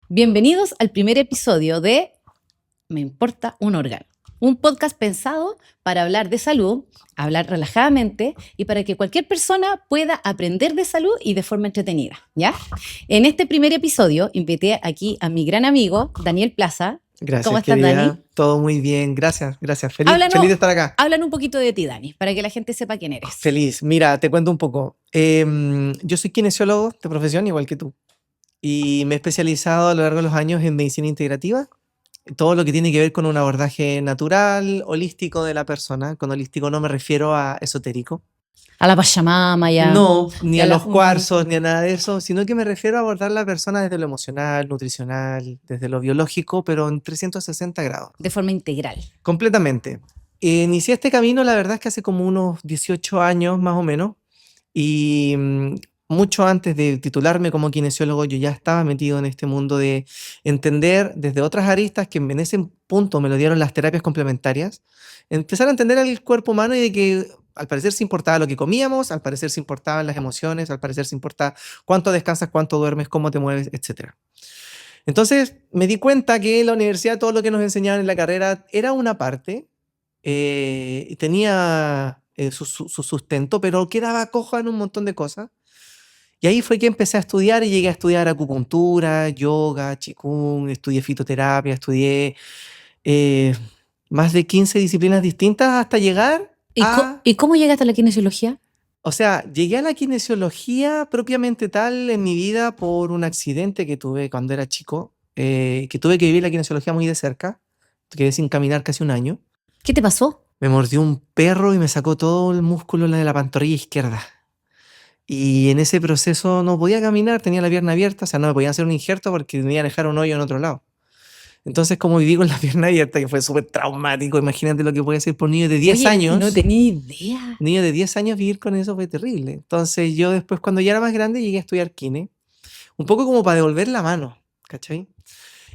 Bienvenidos al primer episodio de Me importa un órgano, un podcast pensado para hablar de salud, hablar relajadamente y para que cualquier persona pueda aprender de salud y de forma entretenida, ¿ya? En este primer episodio invité aquí a mi gran amigo Daniel Plaza. ¿Cómo Gracias, estás, querida. Dani? Todo muy bien. Gracias. Feliz Háblanos, de estar acá. háblanos un poquito de ti, Dani, para que la gente sepa quién eres. Feliz. Mira, te cuento un poco. Yo soy kinesiólogo de profesión, igual que tú. Y me he especializado a lo largo de los años en medicina integrativa. Todo lo que tiene que ver con un abordaje natural, holístico de la persona. Con holístico no me refiero a esotérico. A la Pachamama No, ni y a a la, los cuarzos, ni a nada de eso, sino que me refiero a abordar a la persona desde lo emocional, nutricional, desde lo biológico, pero en 360 grados. de forma integral. Completamente. Inicié este camino, la verdad es que hace como unos 18 años más o menos, y mucho antes de titularme como kinesiólogo, yo ya estaba metido en este mundo de entender desde otras aristas que en ese punto me lo dieron las terapias complementarias, empezar a entender el cuerpo humano y de que al parecer se importaba lo que comíamos, al parecer se importaban las emociones, al parecer se importaba cuánto descansas, cuánto duermes, cómo te mueves, etcétera. Entonces me di cuenta que en la universidad todo lo que nos enseñaban en la carrera era una parte, y tenía su sustento, pero quedaba coja en un montón de cosas. Y ahí fue que empecé a estudiar y llegué a estudiar acupuntura, yoga, qigong, estudié fitoterapia, estudié eh, más de 15 disciplinas distintas hasta llegar a... ¿Y cómo llegaste a la kinesiología? O sea, llegué a la kinesiología propiamente tal en mi vida por un accidente que tuve cuando era chico, que tuve que vivir la kinesiología muy de cerca. Quedé sin caminar casi un año. ¿Qué te pasó? Me mordió un perro y me sacó todo el músculo de la pantorrilla izquierda. Y en ese proceso no podía caminar, tenía la pierna abierta, o sea, no me podían hacer un injerto porque me iban a dejar un hoyo en otro lado. Entonces, como viví con la pierna abierta, que fue súper traumático, imagínate lo que puede ser por niños de 10 Oye, no años. tenía idea. Niño de 10 años vivir con eso fue terrible. Entonces yo después, cuando ya era más grande, llegué a estudiar kine, un poco como para devolver la mano, ¿cachai?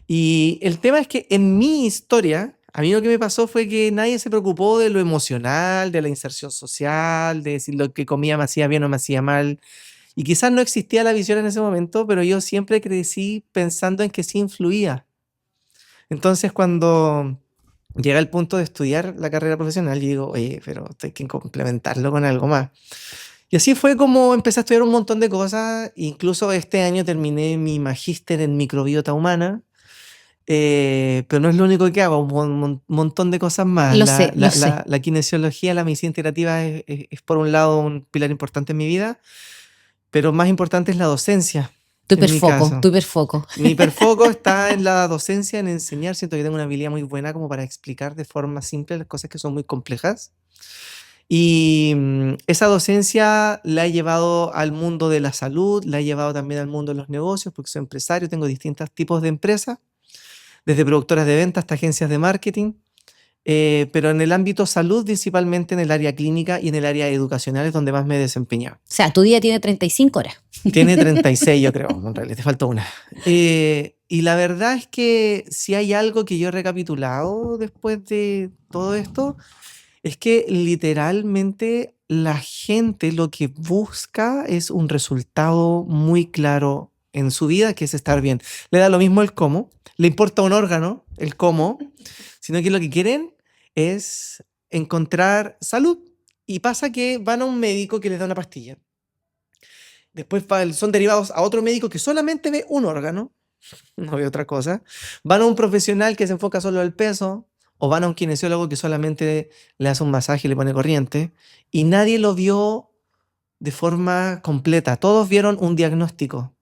Y el tema es que en mi historia, a mí lo que me pasó fue que nadie se preocupó de lo emocional, de la inserción social, de si lo que comía me hacía bien o me hacía mal. Y quizás no existía la visión en ese momento, pero yo siempre crecí pensando en que sí influía. Entonces cuando llega el punto de estudiar la carrera profesional, yo digo, oye, pero esto hay que complementarlo con algo más. Y así fue como empecé a estudiar un montón de cosas. Incluso este año terminé mi magíster en microbiota humana. Pero no es lo único que hago, un montón de cosas más. Lo sé, lo sé. La kinesiología, la medicina integrativa es por un lado un pilar importante en mi vida, pero más importante es la docencia, Tu en mi hiperfoco, tu caso. hiperfoco. Mi hiperfoco está en la docencia, en enseñar. Siento que tengo una habilidad muy buena como para explicar de forma simple las cosas que son muy complejas. Y esa docencia la he llevado al mundo de la salud, la he llevado también al mundo de los negocios, porque soy empresario, tengo distintos tipos de empresas, desde productoras de ventas hasta agencias de marketing, pero en el ámbito salud, principalmente en el área clínica y en el área educacional es donde más me he desempeñado. O sea, tu día tiene 35 horas. Tiene 36, yo creo, en realidad, te falta una. Y la verdad es que si hay algo que yo he recapitulado después de todo esto, es que literalmente la gente lo que busca es un resultado muy claro en su vida, que es estar bien. Le da lo mismo el cómo, le importa un órgano, el cómo, sino que lo que quieren es encontrar salud. Y pasa que van a un médico que les da una pastilla. Después son derivados a otro médico que solamente ve un órgano, no ve otra cosa. Van a un profesional que se enfoca solo en el peso, o van a un kinesiólogo que solamente le hace un masaje y le pone corriente, y nadie lo vio de forma completa. Todos vieron un diagnóstico.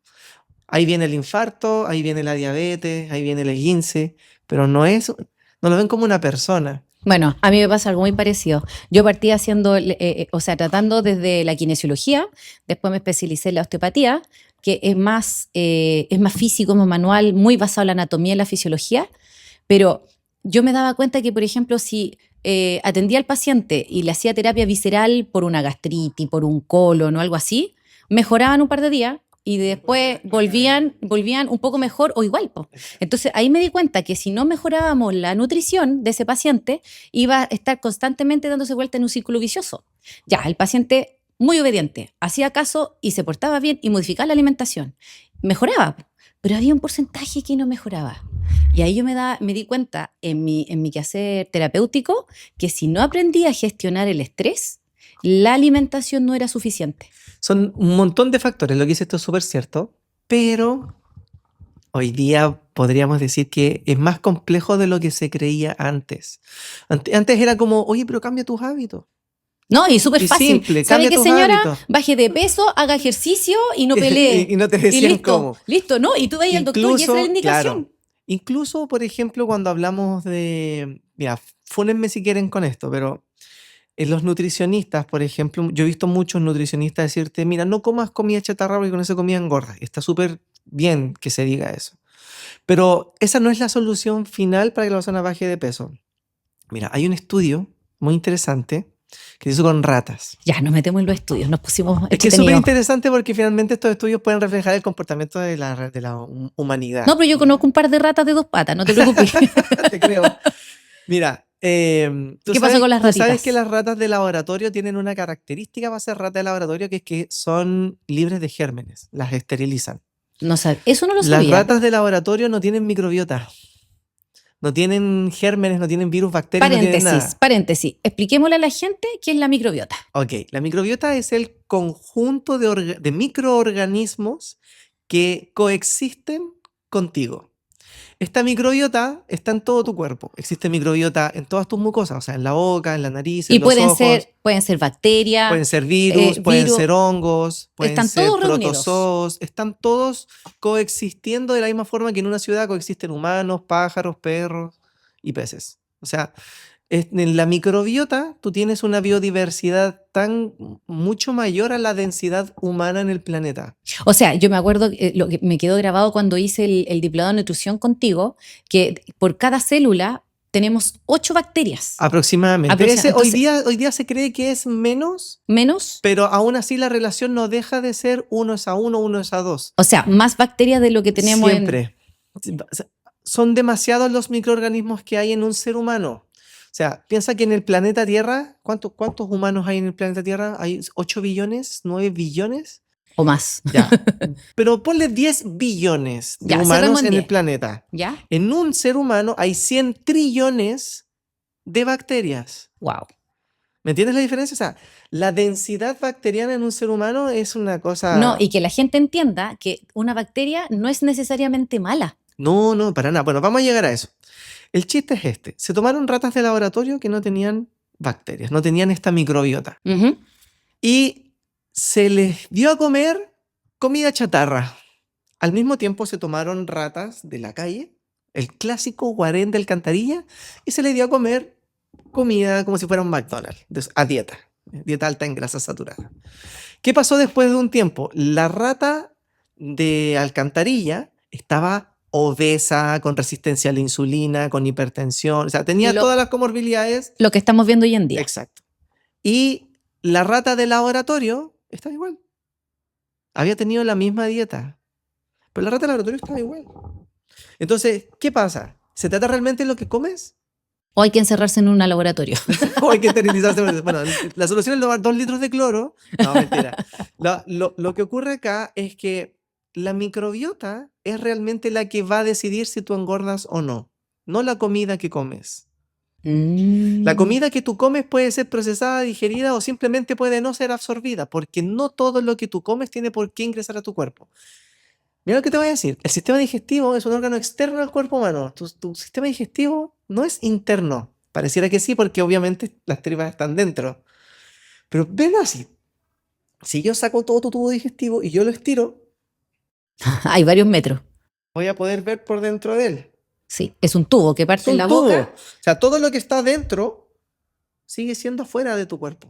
Ahí viene el infarto, ahí viene la diabetes, ahí viene el esguince, pero no lo ven como una persona. Bueno, a mí me pasa algo muy parecido. Yo partí haciendo, o sea, tratando desde la kinesiología, después me especialicé en la osteopatía, que es más físico, más manual, muy basado en la anatomía y la fisiología, pero yo me daba cuenta que, por ejemplo, si atendía al paciente y le hacía terapia visceral por una gastritis, por un colon o algo así, mejoraban un par de días y después volvían un poco mejor o igual, po. Entonces ahí me di cuenta que si no mejorábamos la nutrición de ese paciente, iba a estar constantemente dándose vuelta en un círculo vicioso. Ya, el paciente muy obediente, hacía caso y se portaba bien y modificaba la alimentación. Mejoraba. pero había un porcentaje que no mejoraba. Y ahí yo me di cuenta en mi quehacer terapéutico que si no aprendía a gestionar el estrés, la alimentación no era suficiente. Son un montón de factores, lo que dices esto es súper cierto, pero hoy día podríamos decir que es más complejo de lo que se creía antes. Antes era como, oye, pero cambia tus hábitos. No, y súper Y fácil. simple, ¿Sabe cambia qué, tus señora? hábitos. Baje de peso, haga ejercicio y no pelee. Y no te Y decían listo, cómo. listo, ¿no? Y tú veías al doctor y esa era la Incluso, claro, indicación. incluso, por ejemplo, cuando hablamos de, mira, fúnenme si quieren con esto, pero en los nutricionistas, por ejemplo, yo he visto muchos nutricionistas decirte, mira, no comas comida chatarra porque con eso comida engorda. Está súper bien que se diga eso. Pero esa no es la solución final para que la persona baje de peso. Mira, hay un estudio muy interesante que se hizo con ratas. Ya, nos metemos en los estudios, nos pusimos Es que es súper entretenidos. interesante porque finalmente estos estudios pueden reflejar el comportamiento de la humanidad. No, pero yo conozco un par de ratas de 2 patas, no te preocupes. Te creo. Mira, ¿Qué pasó con las tú sabes ratitas? que las ratas de laboratorio tienen una característica para ser rata de laboratorio, que es que son libres de gérmenes, las esterilizan. No eso no lo Las sabía. ratas de laboratorio no tienen microbiota, no tienen gérmenes, no tienen virus, bacterias, no tienen nada. Paréntesis. Expliquémosle a la gente qué es la microbiota. Ok, la microbiota es el conjunto de microorganismos que coexisten contigo. Esta microbiota está en todo tu cuerpo. Existe microbiota en todas tus mucosas, o sea, en la boca, en la nariz, en Y los ojos. pueden ser bacterias, Pueden ser virus, pueden virus, ser hongos, pueden están ser todos reunidos. protozoos. Están todos coexistiendo de la misma forma que en una ciudad coexisten humanos, pájaros, perros y peces. O sea, en la microbiota tú tienes una biodiversidad mucho mayor a la densidad humana en el planeta. O sea, yo me acuerdo, lo que me quedó grabado cuando hice el diplomado de nutrición contigo, que por cada célula tenemos 8 bacterias. Aproximadamente. Entonces, Hoy día se cree que es menos, menos, pero aún así la relación no deja de ser 1:1, 1:2. o sea, más bacterias de lo que tenemos Siempre. Son demasiados los microorganismos que hay en un ser humano. O sea, piensa que en el planeta Tierra, ¿cuántos humanos hay en el planeta Tierra? ¿Hay 8 billones? ¿9 billones? o más. Ya. Pero ponle 10 billones de Ya, humanos cerremos en en el 10. planeta. ¿Ya? En un ser humano hay 100 trillones de bacterias. Wow. ¿Me entiendes la diferencia? O sea, la densidad bacteriana en un ser humano es una cosa... No, y que la gente entienda que una bacteria no es necesariamente mala. No, no, para nada. Bueno, vamos a llegar a eso. El chiste es este. Se tomaron ratas de laboratorio que no tenían bacterias, no tenían esta microbiota. Ujú. Y se les dio a comer comida chatarra. Al mismo tiempo se tomaron ratas de la calle, el clásico guarén de alcantarilla, y se les dio a comer comida como si fuera un McDonald's, a dieta alta en grasa saturada. ¿Qué pasó después de un tiempo? La rata de alcantarilla estaba obesa, con resistencia a la insulina, con hipertensión, o sea, tenía todas las comorbilidades. Lo que estamos viendo hoy en día. Exacto. Y la rata de laboratorio estaba igual. Había tenido la misma dieta, pero la rata de laboratorio estaba igual. Entonces, ¿qué pasa? ¿Se trata realmente de lo que comes? O hay que encerrarse en un laboratorio. O hay que esterilizarse. Bueno, la solución es tomar 2 litros de cloro. No, mentira. Lo que ocurre acá es que la microbiota es realmente la que va a decidir si tú engordas o no, no la comida que comes. La comida que tú comes puede ser procesada, digerida o simplemente puede no ser absorbida, porque no todo lo que tú comes tiene por qué ingresar a tu cuerpo. Mira lo que te voy a decir. El sistema digestivo es un órgano externo al cuerpo humano. Tu sistema digestivo no es interno. Pareciera que sí, porque obviamente las tripas están dentro. Pero ven así. Si yo saco todo tu tubo digestivo y yo lo estiro, Hay varios metros. voy a poder ver por dentro de él. Sí, es un tubo que Es parte en un la tubo. boca. O sea, todo lo que está dentro sigue siendo fuera de tu cuerpo.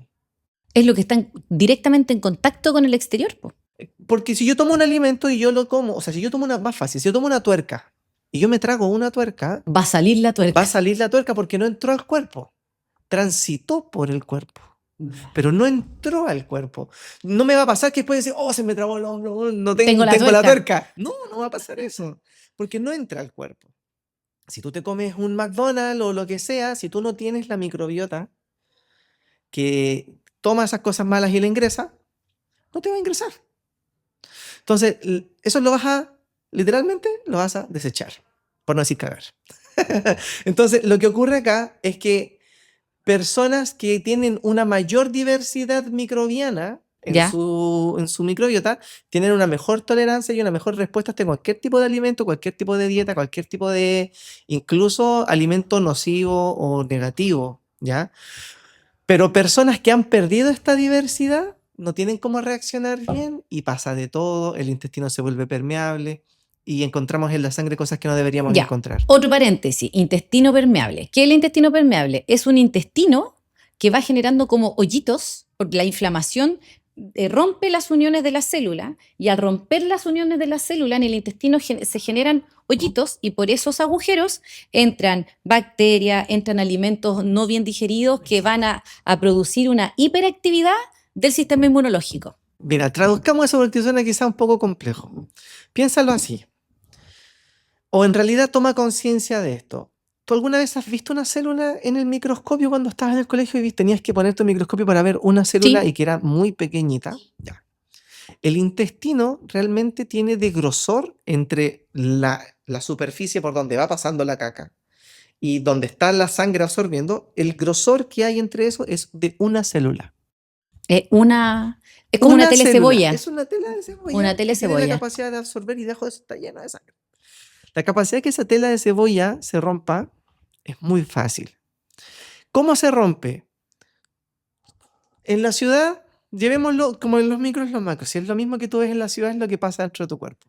Es lo que está directamente en contacto con el exterior. Po. Porque si yo tomo un alimento y yo lo como, o sea, si yo tomo más fácil, si yo tomo una tuerca y yo me trago una tuerca, Va a salir la tuerca. va a salir la tuerca porque no entró al cuerpo. Transitó por el cuerpo, pero no entró al cuerpo. No me va a pasar que después decir, oh, se me trabó el hombro, no tengo la tuerca. No, no va a pasar eso, porque no entra al cuerpo. Si tú te comes un McDonald's o lo que sea, si tú no tienes la microbiota que toma esas cosas malas y la ingresa, no te va a ingresar. Entonces, eso lo vas a literalmente lo vas a desechar, por no decir cagar. Entonces, lo que ocurre acá es que personas que tienen una mayor diversidad microbiana ¿Ya? en su microbiota tienen una mejor tolerancia y una mejor respuesta ante cualquier tipo de alimento, cualquier tipo de dieta, cualquier tipo de, incluso alimento nocivo o negativo, ¿ya? Pero personas que han perdido esta diversidad no tienen cómo reaccionar bien y pasa de todo, el intestino se vuelve permeable y encontramos en la sangre cosas que no deberíamos Ya. encontrar. Otro paréntesis, intestino permeable. ¿Qué es el intestino permeable? Es un intestino que va generando como hoyitos, porque la inflamación rompe las uniones de la célula y al romper las uniones de la célula en el intestino se generan hoyitos y por esos agujeros entran bacterias, entran alimentos no bien digeridos que van a producir una hiperactividad del sistema inmunológico. Mira, traduzcamos eso porque suena quizá un poco complejo. Piénsalo así. O en realidad toma conciencia de esto. ¿Tú alguna vez has visto una célula en el microscopio cuando estabas en el colegio y tenías que poner tu microscopio para ver una célula Sí. y que era muy pequeñita? Ya. El intestino realmente tiene de grosor entre la superficie por donde va pasando la caca y donde está la sangre absorbiendo, el grosor que hay entre eso es de una célula. Es como una tele célula, cebolla. es una tela de cebolla Una tele que tiene la cebolla. capacidad de absorber y debajo de eso está lleno de sangre. La capacidad de que esa tela de cebolla se rompa es muy fácil. ¿Cómo se rompe? En la ciudad, llevémoslo como en los micros y los macros. Si es lo mismo que tú ves en la ciudad, es lo que pasa dentro de tu cuerpo.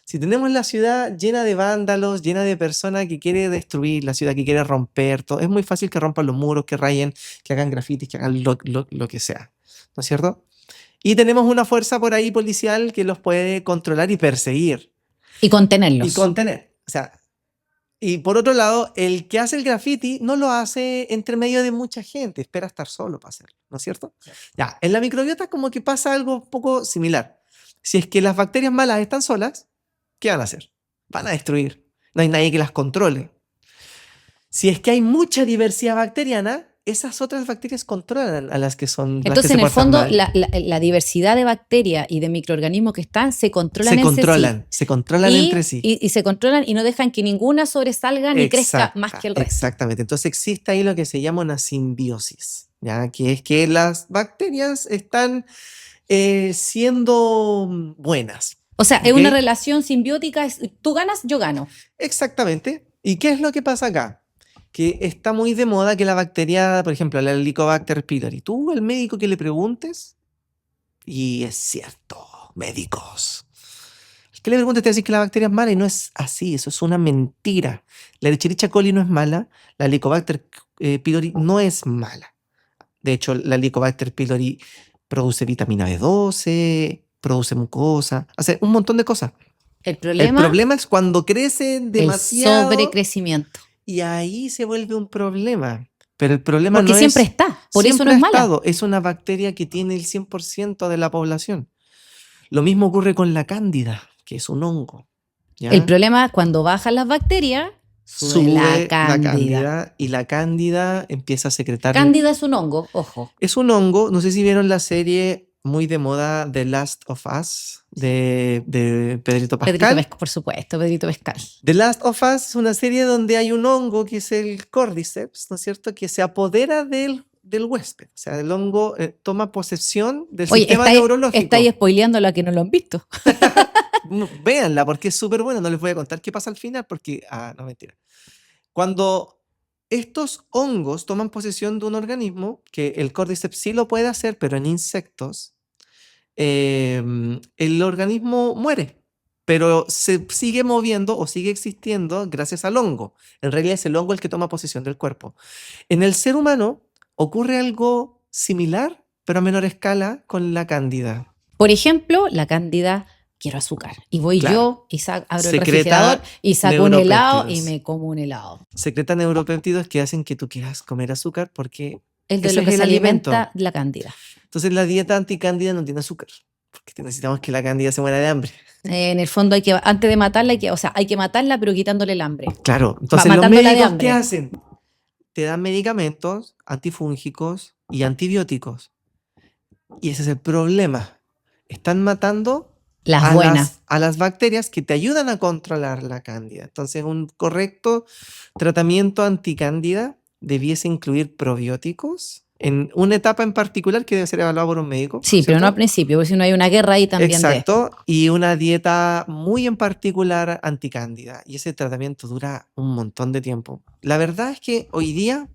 Si tenemos la ciudad llena de vándalos, llena de personas que quiere destruir la ciudad, que quiere romper todo, es muy fácil que rompan los muros, que rayen, que hagan grafitis, que hagan lo que sea. ¿No es cierto? Y tenemos una fuerza por ahí policial que los puede controlar y perseguir. Y contenerlos. Y contener. O sea, y por otro lado, el que hace el graffiti no lo hace entre medio de mucha gente, espera estar solo para hacerlo, ¿no es cierto? Ya, en la microbiota como que pasa algo un poco similar. Si es que las bacterias malas están solas, ¿qué van a hacer? Van a destruir. No hay nadie que las controle. Si es que hay mucha diversidad bacteriana, esas otras bacterias controlan a las que son las que Entonces, se en el portan fondo, mal. la diversidad de bacterias y de microorganismos que están se controlan Se controlan entre sí. y se controlan y no dejan que ninguna sobresalga ni crezca más que el resto. Exactamente. Entonces existe ahí lo que se llama una simbiosis, ¿ya? Que es que las bacterias están siendo buenas. O sea, ¿Ok? es una relación simbiótica, tú ganas, yo gano. Exactamente. ¿Y qué es lo que pasa acá? Que está muy de moda que la bacteria, por ejemplo, la Helicobacter pylori, tú al médico que le preguntes, y es cierto, médicos. El que le preguntes te va a decir que la bacteria es mala y no es así, eso es una mentira. La Escherichia coli no es mala, la Helicobacter pylori no es mala. De hecho, la Helicobacter pylori produce vitamina B12, produce mucosa, hace un montón de cosas. El El problema es cuando crece demasiado. El sobrecrecimiento. Y ahí se vuelve un problema. Pero el problema Porque no siempre es. está, por eso no Siempre es ha mala. estado. Es una bacteria que tiene el 100% de la población. Lo mismo ocurre con la cándida, que es un hongo. ¿ya? El problema es cuando bajan las bacterias, sube la cándida. Y la cándida empieza a secretar. Cándida es un hongo, ojo. Es un hongo. No sé si vieron la serie muy de moda The Last of Us de Pedrito Pascal. Por supuesto, Pedrito Pascal. The Last of Us es una serie donde hay un hongo que es el Cordyceps, ¿no es cierto? Que se apodera del huésped. O sea, el hongo toma posesión del sistema neurológico. Estáis spoileando la que no lo han visto. Véanla porque es súper buena. No les voy a contar qué pasa al final porque... no, mentira. Cuando estos hongos toman posesión de un organismo, que el Cordyceps sí lo puede hacer, pero en insectos, el organismo muere, pero se sigue moviendo o sigue existiendo gracias al hongo. En realidad es el hongo el que toma posesión del cuerpo. En el ser humano ocurre algo similar, pero a menor escala con la cándida. Por ejemplo, la cándida, quiero azúcar. Y voy yo y abro el refrigerador y saco un helado y me como un helado. Secreta neuropéptidos que hacen que tú quieras comer azúcar porque es de lo que se alimenta la cándida. Entonces la dieta anticándida no tiene azúcar, porque necesitamos que la cándida se muera de hambre. En el fondo antes de matarla, hay que matarla pero quitándole el hambre. Claro, entonces los médicos ¿qué hacen? Te dan medicamentos antifúngicos y antibióticos. Y ese es el problema. Están matando Las buenas. a las bacterias que te ayudan a controlar la cándida. Entonces, un correcto tratamiento anticándida debiese incluir probióticos en una etapa en particular que debe ser evaluada por un médico, Sí, pero no al ¿cierto? principio, porque si no hay una guerra ahí también de... Exacto, y una dieta muy en particular anticándida. Y ese tratamiento dura un montón de tiempo. La verdad es que hoy día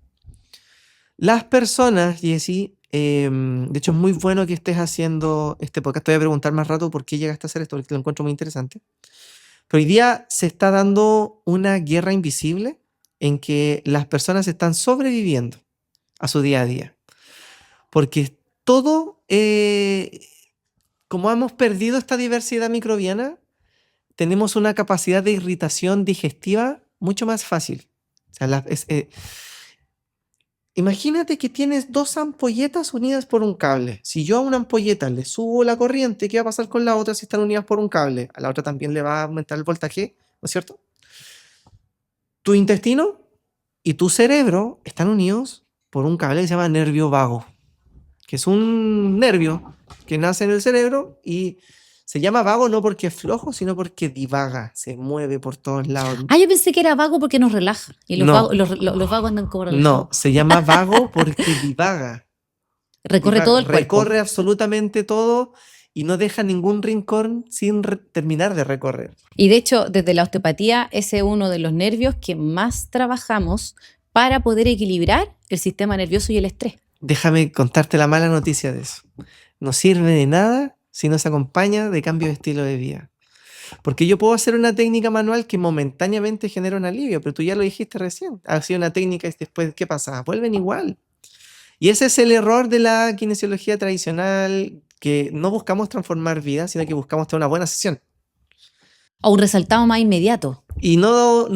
las personas, Jessy, de hecho es muy bueno que estés haciendo este podcast. Te voy a preguntar más rato por qué llegaste a hacer esto, porque lo encuentro muy interesante. Pero hoy día se está dando una guerra invisible en que las personas están sobreviviendo a su día a día. Porque todo, como hemos perdido esta diversidad microbiana, tenemos una capacidad de irritación digestiva mucho más fácil. O sea, imagínate que tienes dos ampolletas unidas por un cable. Si yo a una ampolleta le subo la corriente, ¿qué va a pasar con la otra si están unidas por un cable? A la otra también le va a aumentar el voltaje, ¿no es cierto? Tu intestino y tu cerebro están unidos por un cable que se llama nervio vago, que es un nervio que nace en el cerebro y se llama vago no porque es flojo, sino porque divaga, se mueve por todos lados. Ah, yo pensé que era vago porque nos relaja. Y los, No. vagos, los vagos andan como relajados. No, se llama vago porque divaga. Recorre todo el cuerpo. Recorre absolutamente todo y no deja ningún rincón sin terminar de recorrer. Y de hecho, desde la osteopatía, ese es uno de los nervios que más trabajamos para poder equilibrar el sistema nervioso y el estrés. Déjame contarte la mala noticia de eso. No sirve de nada si no se acompaña de cambio de estilo de vida. Porque yo puedo hacer una técnica manual que momentáneamente genera un alivio, pero tú ya lo dijiste recién. Ha sido una técnica y después, ¿qué pasa? Vuelven igual. Y ese es el error de la kinesiología tradicional, que no buscamos transformar vidas, sino que buscamos tener una buena sesión. O un resultado más inmediato. Y no...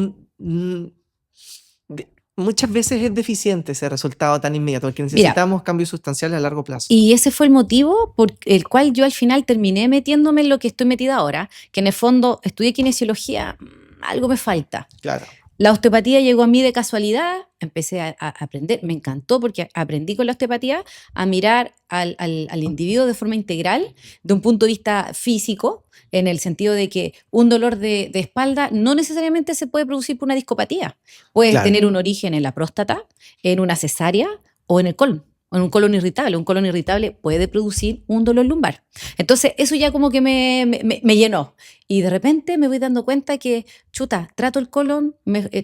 muchas veces es deficiente ese resultado tan inmediato, porque necesitamos cambios sustanciales a largo plazo. Y ese fue el motivo por el cual yo al final terminé metiéndome en lo que estoy metida ahora, que en el fondo estudié kinesiología, algo me falta. Claro. La osteopatía llegó a mí de casualidad, empecé a aprender, me encantó porque aprendí con la osteopatía a mirar al individuo de forma integral, de un punto de vista físico, en el sentido de que un dolor de espalda no necesariamente se puede producir por una discopatía. Puede tener un origen en la próstata, en una cesárea o en el colon. En un colon irritable. Un colon irritable puede producir un dolor lumbar. Entonces, eso ya como que me llenó. Y de repente me voy dando cuenta que, chuta, trato el colon,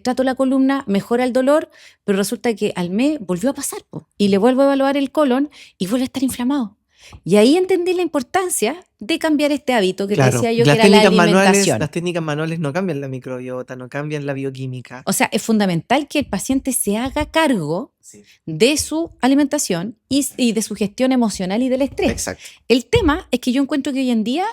trato la columna, mejora el dolor, pero resulta que al mes volvió a pasar. Y le vuelvo a evaluar el colon y vuelve a estar inflamado. Y ahí entendí la importancia de cambiar este hábito que te decía yo, que era la alimentación. Las técnicas manuales no cambian la microbiota, no cambian la bioquímica. O sea, es fundamental que el paciente se haga cargo de su alimentación y de su gestión emocional y del estrés. Exacto. El tema es que yo encuentro que hoy en día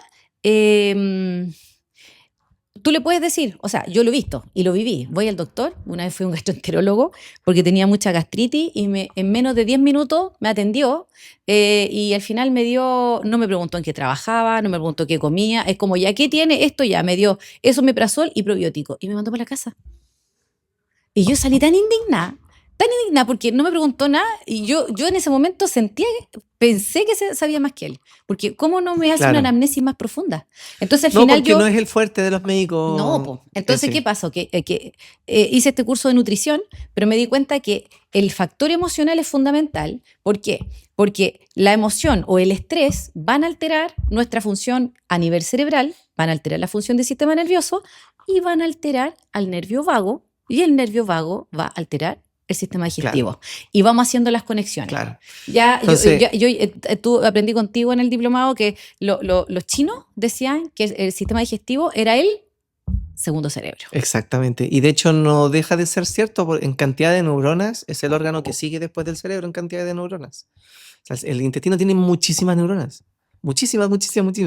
tú le puedes decir, o sea, yo lo he visto y lo viví. Voy al doctor, una vez fui a un gastroenterólogo porque tenía mucha gastritis y en menos de 10 minutos me atendió y al final no me preguntó en qué trabajaba, no me preguntó qué comía, es como, ya, ¿qué tiene? Esto ya, me dio esomeprazol y probiótico y me mandó para la casa. Y yo salí tan indignada porque no me preguntó nada y yo en ese momento pensé que sabía más que él, porque ¿cómo no me hace una anamnesis más profunda? Entonces al final porque no es el fuerte de los médicos. No, entonces ¿qué pasó? Que hice este curso de nutrición, pero me di cuenta que el factor emocional es fundamental. ¿Por qué? Porque la emoción o el estrés van a alterar nuestra función a nivel cerebral, van a alterar la función del sistema nervioso y van a alterar al nervio vago, y el nervio vago va a alterar el sistema digestivo. Y vamos haciendo las conexiones. Claro. Ya, entonces, yo aprendí contigo en el diplomado que los chinos decían que el sistema digestivo era el segundo cerebro. Exactamente. Y de hecho no deja de ser cierto, en cantidad de neuronas es el órgano que sigue después del cerebro en cantidad de neuronas. O sea, el intestino tiene muchísimas neuronas. Muchísimas.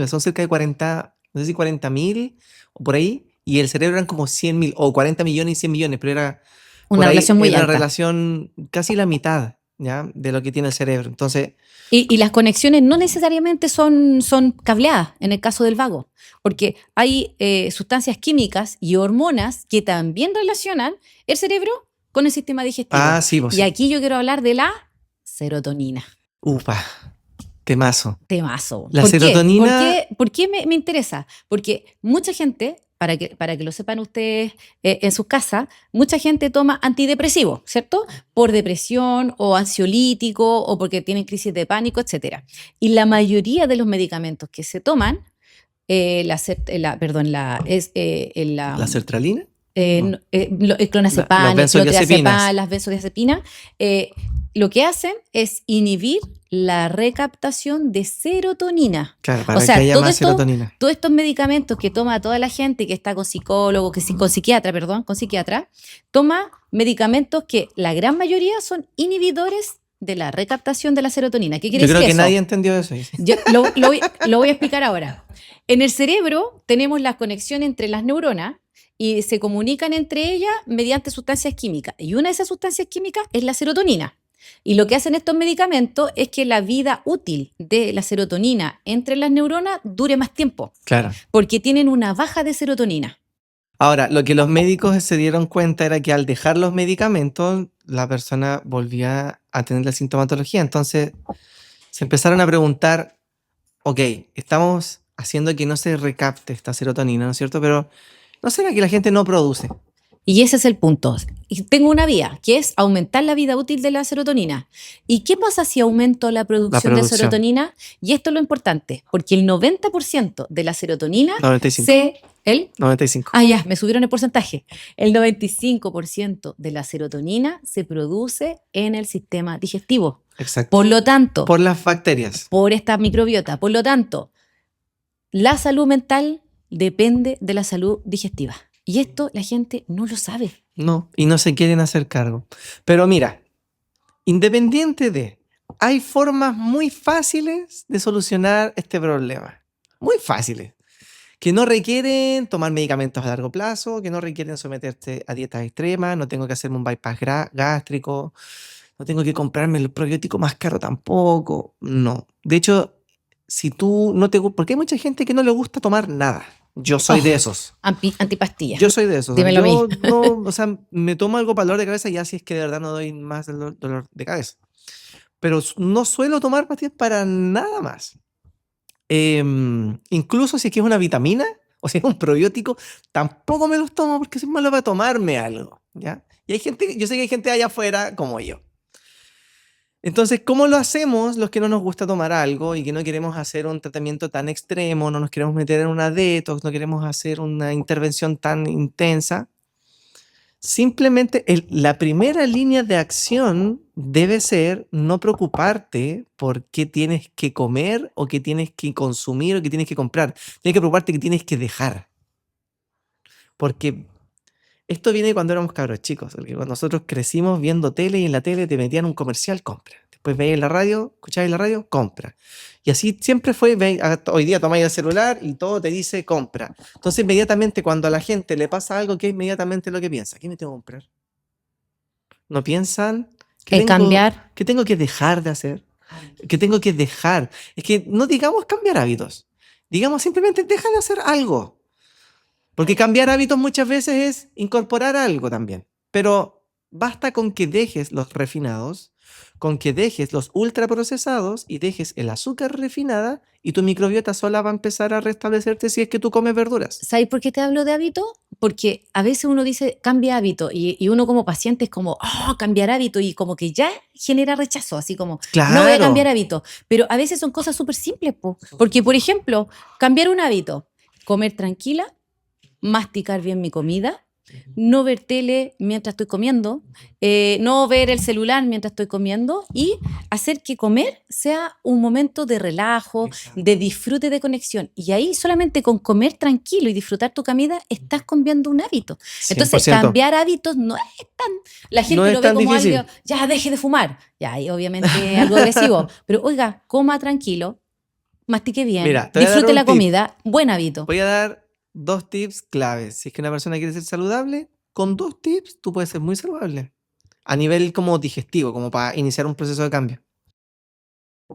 Son cerca de 40, no sé si 40.000 o por ahí. Y el cerebro eran como 100.000 o 40 millones y 100 millones, pero era una relación muy alta. Una relación casi la mitad, ¿ya?, de lo que tiene el cerebro. Entonces, y las conexiones no necesariamente son cableadas en el caso del vago, porque hay sustancias químicas y hormonas que también relacionan el cerebro con el sistema digestivo. Sí, y aquí yo quiero hablar de la serotonina. Upa, Temazo. Temazo. La ¿Por qué? serotonina- ¿Por qué me interesa? Porque mucha gente, para que lo sepan ustedes en sus casas, mucha gente toma antidepresivos, ¿cierto? Por depresión o ansiolítico o porque tienen crisis de pánico, etcétera. Y la mayoría de los medicamentos que se toman, ¿La sertralina? el clonazepam, Las el benzodiazepinas. clotrazepam, las benzodiazepinas, lo que hacen es inhibir la recaptación de serotonina. Claro, para O sea, que haya todo más esto- serotonina. Todos estos medicamentos que toma toda la gente que está con psicólogo, con psiquiatra, toma medicamentos que la gran mayoría son inhibidores de la recaptación de la serotonina. ¿Qué quiere Yo creo decir que eso? nadie entendió eso. Lo voy a explicar ahora. En el cerebro tenemos la conexión entre las neuronas y se comunican entre ellas mediante sustancias químicas. Y una de esas sustancias químicas es la serotonina. Y lo que hacen estos medicamentos es que la vida útil de la serotonina entre las neuronas dure más tiempo, Claro. porque tienen una baja de serotonina. Ahora, lo que los médicos se dieron cuenta era que al dejar los medicamentos, la persona volvía a tener la sintomatología. Entonces, se empezaron a preguntar, ok, estamos haciendo que no se recapte esta serotonina, ¿no es cierto? Pero, ¿no será que la gente no produce? Y ese es el punto. Y tengo una vía, que es aumentar la vida útil de la serotonina. ¿Y qué pasa si aumento la producción de producción. serotonina? Y esto es lo importante, porque el 90% de la serotonina 95. ¿El? 95. Ah, ya, me subieron el porcentaje. El 95% de la serotonina se produce en el sistema digestivo. Exacto. Por lo tanto, Por las bacterias. por esta microbiota. Por lo tanto, la salud mental depende de la salud digestiva. Y esto la gente no lo sabe. No, y no se quieren hacer cargo. Pero mira, independiente de, hay formas muy fáciles de solucionar este problema. Muy fáciles. Que no requieren tomar medicamentos a largo plazo, que no requieren someterte a dietas extremas, no tengo que hacerme un bypass gástrico, no tengo que comprarme el probiótico más caro tampoco. No. De hecho, si tú no te... Porque hay mucha gente que no le gusta tomar nada. Yo soy de esos. Antipastillas. Yo soy de esos. Dímelo a mí. Yo no, o sea, me tomo algo para el dolor de cabeza ya si es que de verdad no doy más dolor de cabeza. Pero no suelo tomar pastillas para nada más. Incluso si es que es una vitamina o si es un probiótico, tampoco me los tomo porque soy malo para tomarme algo, ¿ya? Y hay gente, yo sé que hay gente allá afuera como yo. Entonces, ¿cómo lo hacemos los que no nos gusta tomar algo y que no queremos hacer un tratamiento tan extremo, no nos queremos meter en una detox, no queremos hacer una intervención tan intensa? Simplemente la primera línea de acción debe ser no preocuparte por qué tienes que comer o qué tienes que consumir o qué tienes que comprar. Tienes que preocuparte qué tienes que dejar. Porque esto viene de cuando éramos cabros chicos. Porque cuando nosotros crecimos viendo tele y en la tele te metían un comercial, compra. Después veías la radio, escuchabas la radio, compra. Y así siempre fue, hoy día tomáis el celular y todo te dice compra. Entonces inmediatamente cuando a la gente le pasa algo, ¿qué es inmediatamente lo que piensa? ¿Qué me tengo que comprar? No piensan Cambiar. ¿qué tengo que dejar de hacer? ¿Qué tengo que dejar? Es que no digamos cambiar hábitos. Digamos simplemente deja de hacer algo. Porque cambiar hábitos muchas veces es incorporar algo también. Pero basta con que dejes los refinados, con que dejes los ultraprocesados y dejes el azúcar refinada y tu microbiota sola va a empezar a restablecerte si es que tú comes verduras. ¿Sabes por qué te hablo de hábito? Porque a veces uno dice cambia hábito y uno como paciente es como, cambiar hábito y como que ya genera rechazo, así como, Claro. no voy a cambiar hábito. Pero a veces son cosas súper simples, porque por ejemplo, cambiar un hábito, comer tranquila, masticar bien mi comida, no ver tele mientras estoy comiendo, no ver el celular mientras estoy comiendo y hacer que comer sea un momento de relajo, Exacto. de disfrute, de conexión. Y ahí solamente con comer tranquilo y disfrutar tu comida estás cambiando un hábito. Entonces 100%. cambiar hábitos no es tan... La gente No es lo ve tan como difícil. algo, ya deje de fumar. Ya, y obviamente es algo agresivo. Pero oiga, coma tranquilo, mastique bien, Mira, te voy a dar disfrute un la tip. comida, buen hábito. Voy a dar 2 tips claves. Si es que una persona quiere ser saludable, con 2 tips tú puedes ser muy saludable. A nivel como digestivo, como para iniciar un proceso de cambio.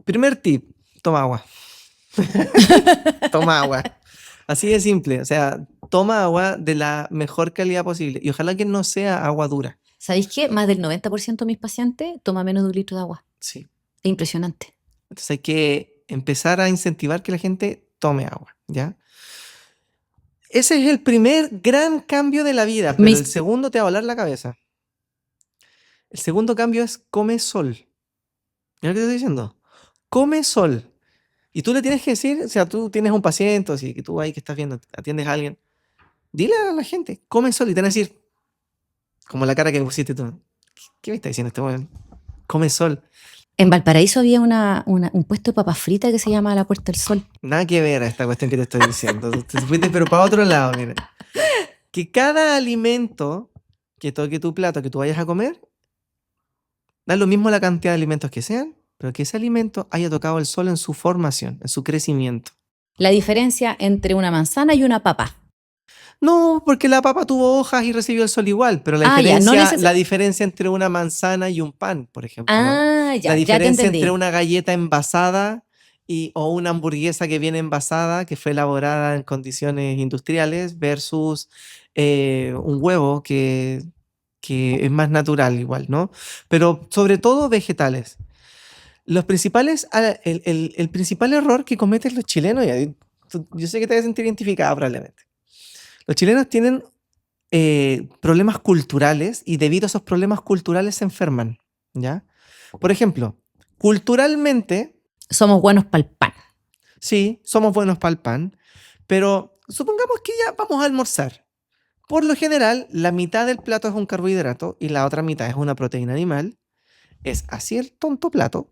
Primer tip, toma agua. Toma agua. Así de simple. O sea, toma agua de la mejor calidad posible. Y ojalá que no sea agua dura. ¿Sabéis qué? Más del 90% de mis pacientes toma menos de 1 litro de agua. Sí. Es impresionante. Entonces hay que empezar a incentivar que la gente tome agua, ¿ya? Ese es el primer gran cambio de la vida, pero el segundo te va a volar la cabeza. El segundo cambio es come sol. ¿Mira lo que te estoy diciendo? Come sol. Y tú le tienes que decir, o sea, tú tienes un paciente, o si que tú ahí que estás viendo, atiendes a alguien, dile a la gente, come sol. Y te van a decir, como la cara que pusiste tú, ¿qué me está diciendo este weón? Come sol. En Valparaíso había un puesto de papas fritas que se llama La Puerta del Sol. Nada que ver a esta cuestión que te estoy diciendo. Te fuiste pero para otro lado, mira. Que cada alimento que toque tu plato, que tú vayas a comer, da lo mismo la cantidad de alimentos que sean, pero que ese alimento haya tocado el sol en su formación, en su crecimiento. La diferencia entre una manzana y una papa. No, porque la papa tuvo hojas y recibió el sol igual, pero la diferencia entre una manzana y un pan, por ejemplo. La diferencia entre una galleta envasada o una hamburguesa que viene envasada, que fue elaborada en condiciones industriales, versus un huevo que es más natural igual, ¿no? Pero sobre todo vegetales. El principal error que cometen los chilenos, yo sé que te vas a sentir identificada probablemente. Los chilenos tienen problemas culturales y debido a esos problemas culturales se enferman, ¿ya? Por ejemplo, culturalmente... Somos buenos para el pan. Sí, somos buenos para el pan, pero supongamos que ya vamos a almorzar. Por lo general, la mitad del plato es un carbohidrato y la otra mitad es una proteína animal. Es así el tonto plato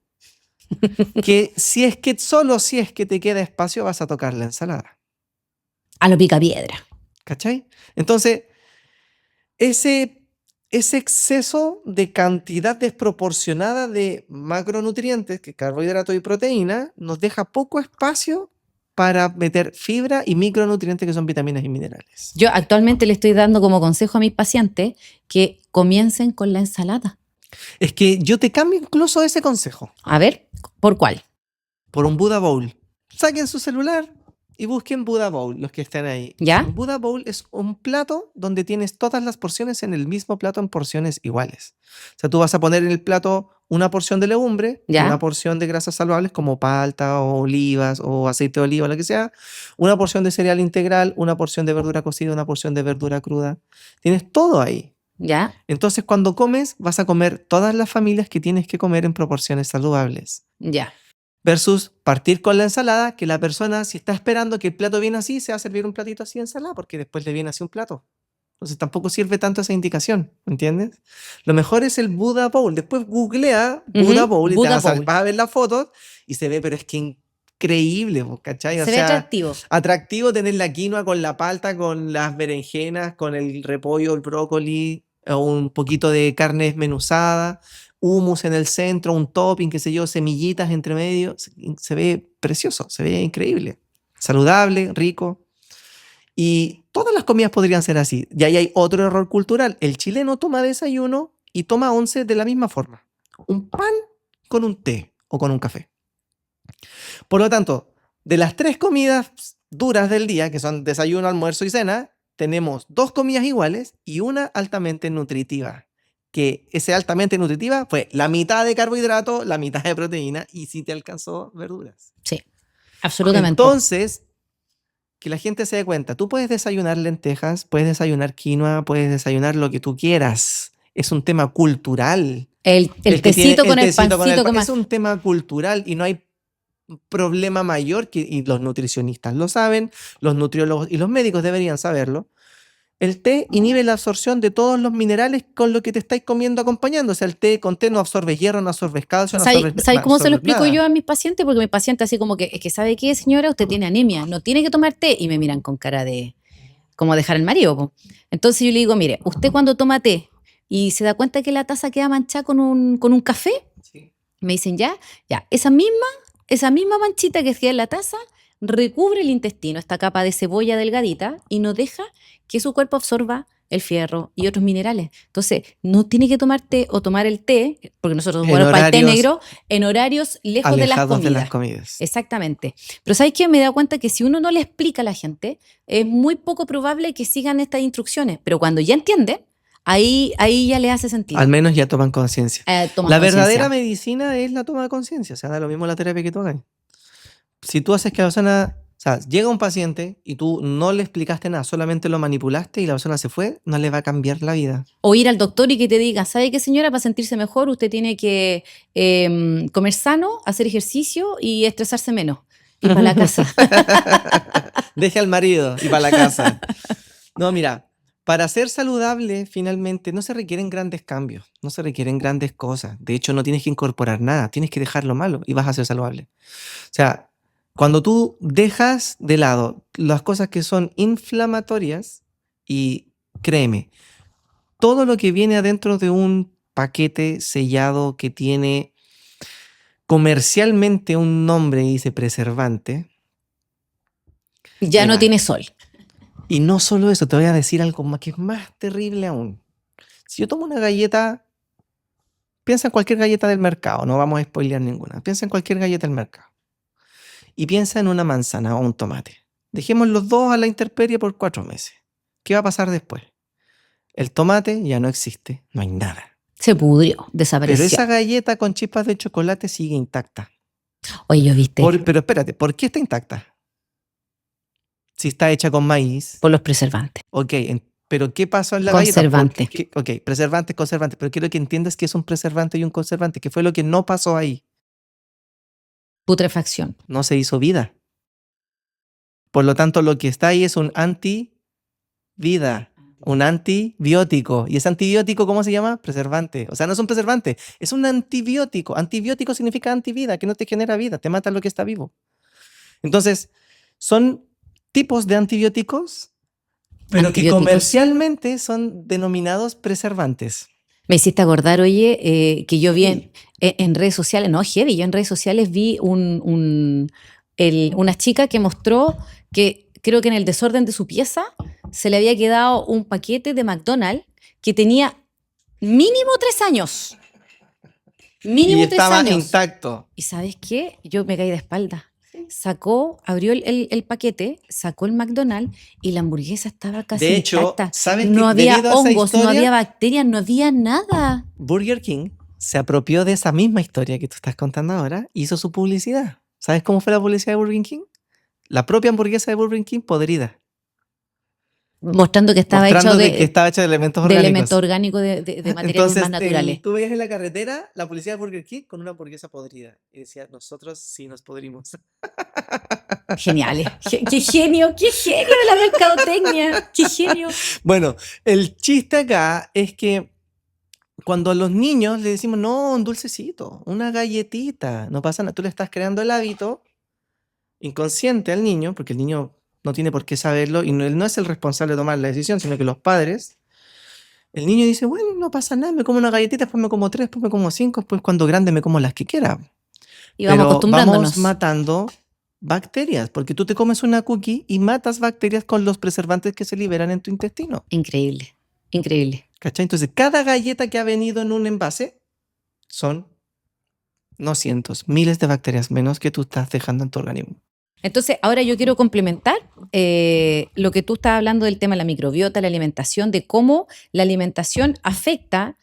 que si es que te queda espacio vas a tocar la ensalada. A lo picapiedra. ¿Cachai? Entonces, ese exceso de cantidad desproporcionada de macronutrientes, que carbohidratos y proteína, nos deja poco espacio para meter fibra y micronutrientes que son vitaminas y minerales. Yo actualmente le estoy dando como consejo a mis pacientes que comiencen con la ensalada. Es que yo te cambio incluso ese consejo. A ver, ¿por cuál? Por un Buddha Bowl. Saquen su celular y busquen Buddha Bowl, los que están ahí. ¿Ya? Un Buddha Bowl es un plato donde tienes todas las porciones en el mismo plato en porciones iguales. O sea, tú vas a poner en el plato una porción de legumbre, ¿Ya? Una porción de grasas saludables como palta o olivas o aceite de oliva, lo que sea, una porción de cereal integral, una porción de verdura cocida, una porción de verdura cruda. Tienes todo ahí. ¿Ya? Entonces, cuando comes, vas a comer todas las familias que tienes que comer en proporciones saludables. Ya. Versus partir con la ensalada, que la persona, si está esperando que el plato viene así, se va a servir un platito así de ensalada, porque después le viene así un plato. Entonces tampoco sirve tanto esa indicación, ¿entiendes? Lo mejor es el Buddha Bowl. Después googlea Buddha Bowl y te vas a ver las fotos y se ve, pero es que increíble, ¿cachai? Se ve atractivo. Atractivo tener la quinoa con la palta, con las berenjenas, con el repollo, el brócoli, o un poquito de carne desmenuzada, hummus en el centro, un topping, qué sé yo, semillitas entre medio. Se ve precioso, se ve increíble. Saludable, rico. Y todas las comidas podrían ser así. Y ahí hay otro error cultural. El chileno toma desayuno y toma once de la misma forma. Un pan con un té o con un café. Por lo tanto, de las 3 comidas duras del día, que son desayuno, almuerzo y cena, tenemos 2 comidas iguales y una altamente nutritiva. Que ese altamente nutritiva fue la mitad de carbohidrato, la mitad de proteína y sí te alcanzó verduras. Sí, absolutamente. Entonces, que la gente se dé cuenta, tú puedes desayunar lentejas, puedes desayunar quinoa, puedes desayunar lo que tú quieras. Es un tema cultural. El tecito con el pancito. Es un tema cultural y no hay problema mayor, y los nutricionistas lo saben, los nutriólogos y los médicos deberían saberlo. El té inhibe la absorción de todos los minerales con lo que te estáis comiendo acompañando. O sea, el té con té no absorbes hierro, no absorbes calcio, no absorbes... ¿Sabes cómo se lo explico yo a mis pacientes? Porque mis pacientes así como que, es que ¿sabe qué, señora? Usted tiene anemia, no tiene que tomar té. Y me miran con cara de, como dejar el marido, po. Entonces yo le digo, mire, usted cuando toma té y se da cuenta que la taza queda manchada con un café, sí. Me dicen, ya, esa misma manchita que queda en la taza recubre el intestino, esta capa de cebolla delgadita, y no deja que su cuerpo absorba el fierro y otros minerales. Entonces, no tiene que tomar té o tomar el té, porque nosotros somos buenos para el té negro, en horarios lejos de las comidas. Exactamente. Pero ¿sabes qué? Me he dado cuenta que si uno no le explica a la gente, es muy poco probable que sigan estas instrucciones. Pero cuando ya entiende, ahí ya le hace sentido. Al menos ya toman conciencia. La verdadera medicina es la toma de conciencia. O sea, da lo mismo la terapia que tú hagas. si tú haces que la persona, o sea, llega un paciente y tú no le explicaste nada, solamente lo manipulaste y la persona se fue, no le va a cambiar la vida. O ir al doctor y que te diga, ¿sabe qué, señora? Para sentirse mejor usted tiene que comer sano, hacer ejercicio y estresarse menos. Y para la casa. Deje al marido y para la casa. No, mira, para ser saludable finalmente no se requieren grandes cambios, no se requieren grandes cosas. De hecho, no tienes que incorporar nada, tienes que dejar lo malo y vas a ser saludable. O sea, cuando tú dejas de lado las cosas que son inflamatorias, y créeme, todo lo que viene adentro de un paquete sellado que tiene comercialmente un nombre y dice preservante, Ya no mira, tiene sol. y no solo eso, te voy a decir algo más que es más terrible aún. Si yo tomo una galleta, piensa en cualquier galleta del mercado, no vamos a spoilear ninguna, piensa en cualquier galleta del mercado. Y piensa en una manzana o un tomate. Dejemos los dos a la intemperie por 4 meses. ¿Qué va a pasar después? El tomate ya no existe, no hay nada. Se pudrió, Pero desapareció. esa galleta con chispas de chocolate sigue intacta. Oye, ¿yo viste? Pero espérate, ¿por qué está intacta? Si está hecha con maíz. Por los preservantes. Ok, pero ¿qué pasó en la Conservante. galleta? Ok, preservante, conservante. Pero quiero que entiendas que es un preservante y un conservante. ¿Qué fue lo que no pasó ahí? Putrefacción. No se hizo vida. Por lo tanto, lo que está ahí es un antivida, un antibiótico. ¿Y ese antibiótico cómo se llama? Preservante. O sea, no es un preservante, es un antibiótico. Antibiótico significa antivida, que no te genera vida, te mata lo que está vivo. Entonces, son tipos de antibióticos, pero que comercialmente son denominados preservantes. Me hiciste acordar, oye, que yo vi en redes sociales, no, heavy, yo en redes sociales vi una chica que mostró que creo que en el desorden de su pieza se le había quedado un paquete de McDonald's que tenía mínimo 3 años. Mínimo y 3 años. Estaba intacto. ¿Y sabes qué? Yo me caí de espalda. Abrió el paquete, sacó el McDonald's y la hamburguesa estaba casi de hecho, intacta. ¿sabes no que había debido a esa hongos, no historia, había bacterias, no había nada. Burger King se apropió de esa misma historia que tú estás contando ahora y hizo su publicidad. ¿Sabes cómo fue la publicidad de Burger King? La propia hamburguesa de Burger King podrida. Mostrando que estaba hecho de elementos orgánicos. De elementos orgánicos de materiales Entonces, más naturales. Tú veías en la carretera la publicidad de Burger King con una hamburguesa podrida. Y decía, nosotros sí nos podrimos. Geniales. ¡Qué genio la mercadotecnia! ¡Qué genio! Bueno, el chiste acá es que cuando a los niños le decimos, no, un dulcecito, una galletita, no pasa nada, tú le estás creando el hábito inconsciente al niño, porque el niño no tiene por qué saberlo y él no es el responsable de tomar la decisión, sino que los padres. El niño dice, bueno, no pasa nada, me como una galletita, después me como 3, después me como 5, después cuando grande me como las que quiera. Y vamos acostumbrándonos. Vamos matando bacterias, porque tú te comes una cookie y matas bacterias con los preservantes que se liberan en tu intestino. Increíble, increíble. ¿Cachai? Entonces, cada galleta que ha venido en un envase son, no cientos, miles de bacterias menos que tú estás dejando en tu organismo. Entonces, ahora yo quiero complementar lo que tú estás hablando del tema de la microbiota, la alimentación, de cómo la alimentación afecta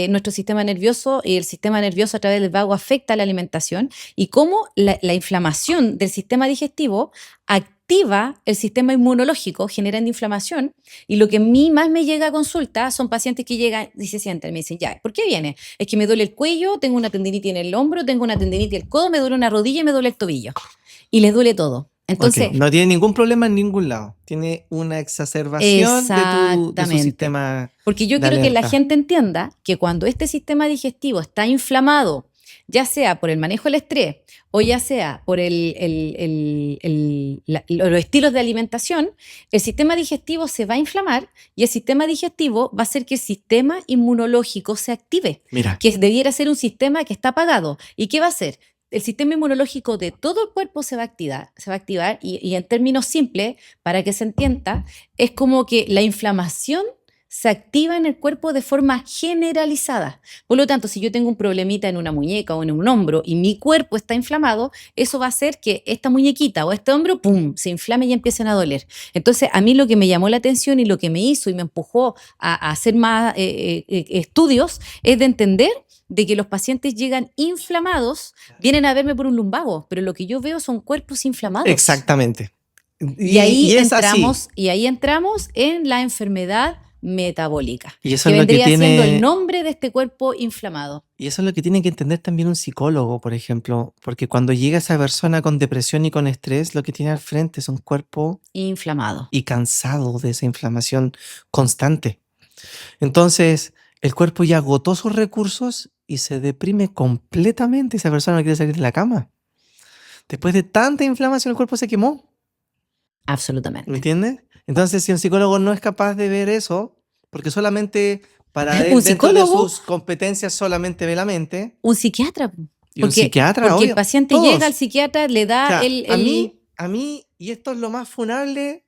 nuestro sistema nervioso y el sistema nervioso a través del vago afecta la alimentación y cómo la inflamación del sistema digestivo activa el sistema inmunológico generando inflamación y lo que a mí más me llega a consulta son pacientes que llegan y se sientan y me dicen, ya, ¿por qué viene? Es que me duele el cuello, tengo una tendinitis en el hombro, tengo una tendinitis en el codo, me duele una rodilla y me duele el tobillo. Y les duele todo. Entonces, no tiene ningún problema en ningún lado. Tiene una exacerbación de su sistema. Porque yo quiero que la gente entienda que cuando este sistema digestivo está inflamado, ya sea por el manejo del estrés o ya sea por los estilos de alimentación, el sistema digestivo se va a inflamar y el sistema digestivo va a hacer que el sistema inmunológico se active. Mira. Que debiera ser un sistema que está apagado. ¿Y qué va a hacer? El sistema inmunológico de todo el cuerpo se va a activar y en términos simples, para que se entienda, es como que la inflamación se activa en el cuerpo de forma generalizada. Por lo tanto, si yo tengo un problemita en una muñeca o en un hombro y mi cuerpo está inflamado, eso va a hacer que esta muñequita o este hombro, ¡pum!, se inflame y empiecen a doler. Entonces, a mí lo que me llamó la atención y lo que me hizo y me empujó a hacer más estudios es de entender de que los pacientes llegan inflamados, vienen a verme por un lumbago, pero lo que yo veo son cuerpos inflamados. Exactamente. Y es así. ahí entramos en la enfermedad metabólica, Y eso que es lo que vendría siendo el tiene, nombre de este cuerpo inflamado. y eso es lo que tiene que entender también un psicólogo, por ejemplo, porque cuando llega esa persona con depresión y con estrés, lo que tiene al frente es un cuerpo Inflamado. y cansado de esa inflamación constante. Entonces, el cuerpo ya agotó sus recursos y se deprime completamente. Esa persona no quiere salir de la cama. Después de tanta inflamación, el cuerpo se quemó. ¿Me Absolutamente. entiendes? Entonces, si un psicólogo no es capaz de ver eso, porque solamente para él, Un dentro de psicólogo, sus competencias, solamente ve la mente, un psiquiatra. y un psiquiatra, Porque el obvio, paciente llega al todos. psiquiatra, le O da sea, a mí, y esto es lo más funable,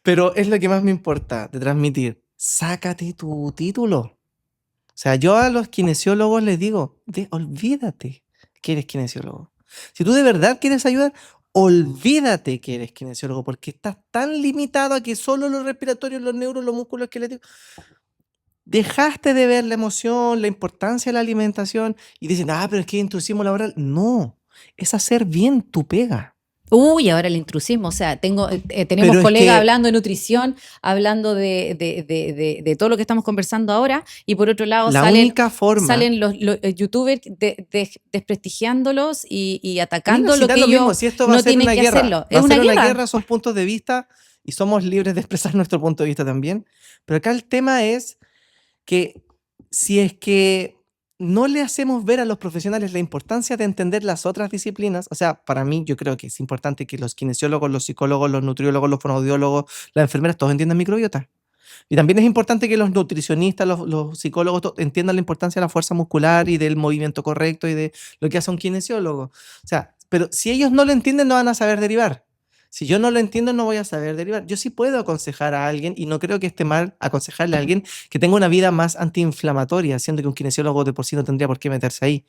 pero es lo que más me importa de transmitir. Sácate tu título. O sea, yo a los kinesiólogos les digo, olvídate que eres kinesiólogo. Si tú de verdad quieres ayudar, olvídate que eres kinesiólogo, porque estás tan limitado a que solo los respiratorios, los neuros, los músculos esqueléticos. Dejaste de ver la emoción, la importancia de la alimentación y dicen, pero es que es intrusismo laboral. No, es hacer bien tu pega. Uy, ahora el intrusismo, o sea, tenemos Pero es colegas que hablando de nutrición, hablando de todo lo que estamos conversando ahora, y por otro lado la salen única forma, los youtubers desprestigiándolos y atacando amigos, si lo da que lo mismo, ellos si esto va a no ser tienen una que guerra, hacerlo. va Es a una ser una guerra. guerra, son puntos de vista y somos libres de expresar nuestro punto de vista también. Pero acá el tema es que si es que no le hacemos ver a los profesionales la importancia de entender las otras disciplinas, o sea, para mí yo creo que es importante que los kinesiólogos, los psicólogos, los nutriólogos, los fonoaudiólogos, las enfermeras, todos entiendan microbiota. Y también es importante que los nutricionistas, los psicólogos entiendan la importancia de la fuerza muscular y del movimiento correcto y de lo que hace un kinesiólogo. O sea, pero si ellos no lo entienden, no van a saber derivar. Si yo no lo entiendo, no voy a saber derivar. Yo sí puedo aconsejar a alguien, y no creo que esté mal aconsejarle a alguien que tenga una vida más antiinflamatoria, siendo que un kinesiólogo de por sí no tendría por qué meterse ahí.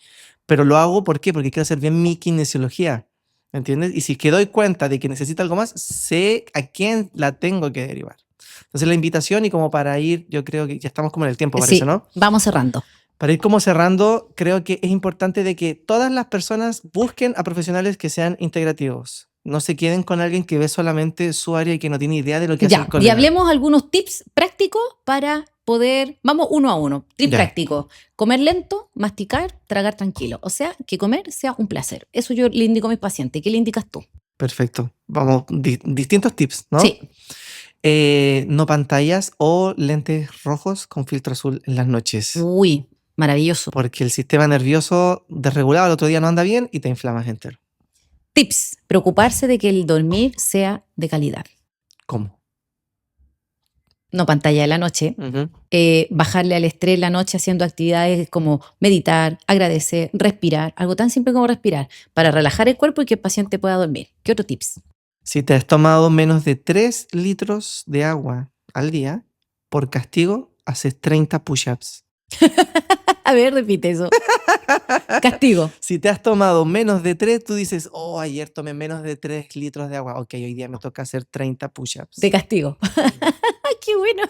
Pero lo hago, ¿por qué? Porque quiero hacer bien mi kinesiología. ¿Me entiendes? Y si que doy cuenta de que necesita algo más, sé a quién la tengo que derivar. Entonces la invitación, y como para ir, yo creo que ya estamos como en el tiempo, parece, Sí, ¿no? vamos cerrando. Para ir como cerrando, creo que es importante de que todas las personas busquen a profesionales que sean integrativos. No se queden con alguien que ve solamente su área y que no tiene idea de lo que hace el Ya, y colega. hablemos algunos tips prácticos para poder, vamos uno a uno. Tip Ya. práctico: comer lento, masticar, tragar tranquilo. O sea, que comer sea un placer. Eso yo le indico a mis pacientes. ¿Qué le indicas tú? Perfecto. Vamos, distintos tips, ¿no? Sí. No pantallas o lentes rojos con filtro azul en las noches. Uy, maravilloso. Porque el sistema nervioso desregulado el otro día no anda bien y te inflamas entero. Tips: preocuparse de que el dormir sea de calidad. ¿Cómo? No pantalla de la noche. Ujú. Bajarle al estrés la noche haciendo actividades como meditar, agradecer, respirar. Algo tan simple como respirar para relajar el cuerpo y que el paciente pueda dormir. ¿Qué otro tips? Si te has tomado menos de 3 litros de agua al día, por castigo, haces 30 push-ups. A ver, repite eso. Castigo. Si te has tomado menos de 3, tú dices, ayer tomé menos de 3 litros de agua. Ok, hoy día me toca hacer 30 push-ups. De castigo. ¡Qué bueno!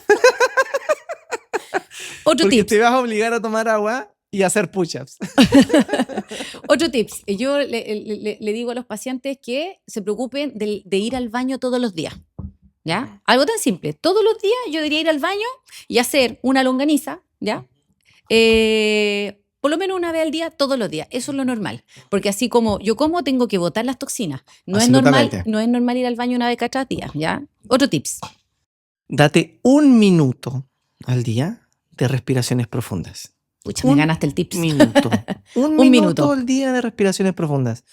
Otro Porque tips. te vas a obligar a tomar agua y a hacer push-ups. Otro tips. Yo le digo a los pacientes que se preocupen de ir al baño todos los días. ¿Ya? Algo tan simple. Todos los días yo diría ir al baño y hacer una longaniza, ¿ya? Por lo menos una vez al día, todos los días. Eso es lo normal. Porque así como yo como, tengo que botar las toxinas. No es normal ir al baño una vez cada día, ¿ya? Otro tips. Date 1 minuto al día de respiraciones profundas. Pucha, me ganaste el tips. Minuto. Un Un minuto minuto. al día de respiraciones profundas.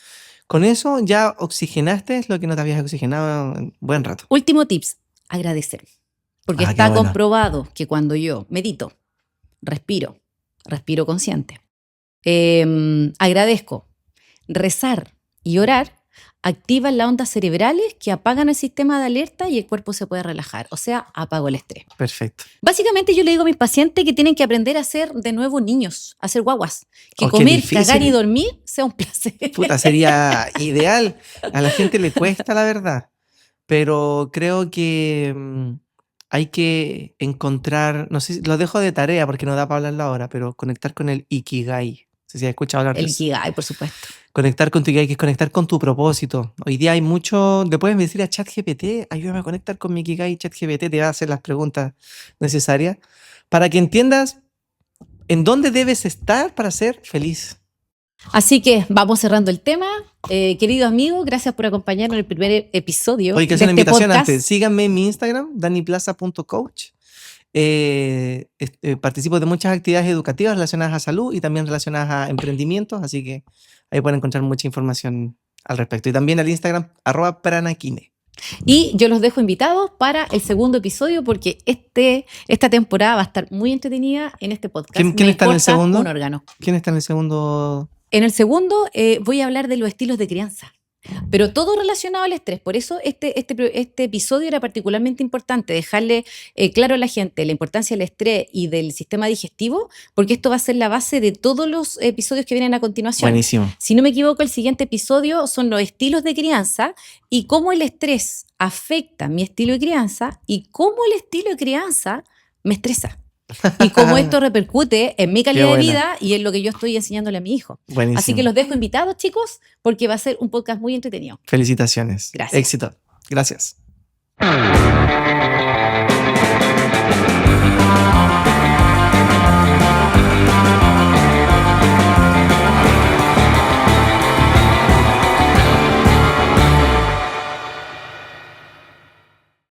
Con eso ya oxigenaste lo que no te habías oxigenado en buen rato. Último tips, agradecer. Porque Qué está bueno. comprobado que cuando yo medito, respiro consciente, agradezco, rezar y orar activan las ondas cerebrales que apagan el sistema de alerta y el cuerpo se puede relajar. O sea, apago el estrés. Perfecto. Básicamente yo le digo a mis pacientes que tienen que aprender a ser de nuevo niños, a ser guaguas. Que Qué comer, difícil. cagar y dormir sea un placer. Puta, sería ideal. A la gente le cuesta, la verdad. Pero creo que hay que encontrar, no sé, lo dejo de tarea porque no da para hablarlo ahora, pero conectar con el Ikigai. No sé si has escuchado hablar de El eso. Ikigai, por supuesto. Conectar con tu Ikigai, que es conectar con tu propósito. Hoy día hay mucho, le puedes decir a ChatGPT, ayúdame a conectar con mi Ikigai. ChatGPT te va a hacer las preguntas necesarias para que entiendas en dónde debes estar para ser feliz. Así que vamos cerrando el tema. Querido amigo, gracias por acompañarnos en el primer episodio Oye, que de hacer una este invitación podcast. antes. Síganme en mi Instagram, daniplaza.coach. Participo de muchas actividades educativas relacionadas a salud y también relacionadas a emprendimientos, así que ahí pueden encontrar mucha información al respecto. Y también al Instagram, @pranaquine. Y yo los dejo invitados para el segundo episodio porque esta temporada va a estar muy entretenida en este podcast. ¿Quién Me está en el importa segundo? un órgano. ¿Quién está en el segundo? En el segundo voy a hablar de los estilos de crianza, pero todo relacionado al estrés. Por eso este episodio era particularmente importante, dejarle claro a la gente la importancia del estrés y del sistema digestivo, porque esto va a ser la base de todos los episodios que vienen a continuación. Buenísimo. Si no me equivoco, el siguiente episodio son los estilos de crianza y cómo el estrés afecta mi estilo de crianza y cómo el estilo de crianza me estresa. Y cómo esto repercute en mi calidad de vida y en lo que yo estoy enseñándole a mi hijo. Buenísimo. Así que los dejo invitados, chicos, porque va a ser un podcast muy entretenido. Felicitaciones. Gracias. Éxito. Gracias.